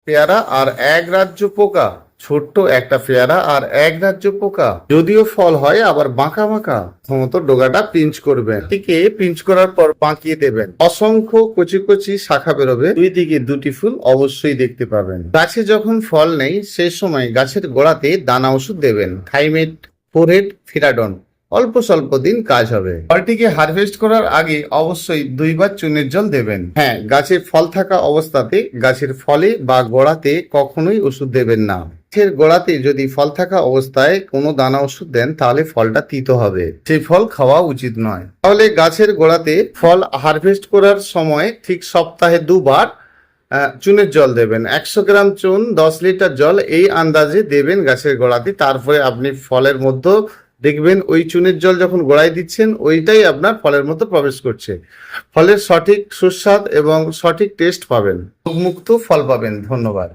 পেয়ারা আর এক রাজ্য পোকা, ছোট্ট একটা পেয়ারা আর এক রাজ্য পোকা। যদিও ফল হয় আবার বাঁকা বাঁকা, প্রথমত ডোগাটা পিঞ্চ করবেন, এটিকে পিঞ্চ করার পর বাঁকিয়ে দেবেন। অসংখ্য কচি কচি শাখা বেরোবে, দুই দিকে দুটি ফুল অবশ্যই দেখতে পাবেন। গাছে যখন ফল নেই সেই সময় গাছের গোড়াতে দানা ওষুধ দেবেন, থাইমেট, ফোরহেড, ফিরাডন। অল্প স্বল্প দিন কাজ হবে। ফলটিকে হারভেস্ট করার আগে অবশ্যই 2বার চুনের জল দেবেন। হ্যাঁ, গাছে ফল থাকা অবস্থাতে গাছের ফলে বা গোড়াতে কখনোই ওষুধ দেবেন না। গাছের গোড়াতে যদি ফল থাকা অবস্থায় কোনো দানা ওষুধ দেন তাহলে ফলটা তিতো হবে, সেই ফল খাওয়া উচিত নয়। তাহলে গাছের গোড়াতে ফল হারভেস্ট করার সময় ঠিক সপ্তাহে 2বার চুনের জল দেবেন। 100 গ্রাম চুন 10 লিটার জল এই আন্দাজে দেবেন গাছের গোড়াতে। তারপরে আপনি ফলের মধ্যে দেখবেন ওই চুনের জল যখন গোড়ায় দিচ্ছেন ওইটাই আপনার ফলের মধ্যে প্রবেশ করছে। ফলের সঠিক সুস্বাদ এবং সঠিক টেস্ট পাবেন, রোগমুক্ত ফল পাবেন। ধন্যবাদ।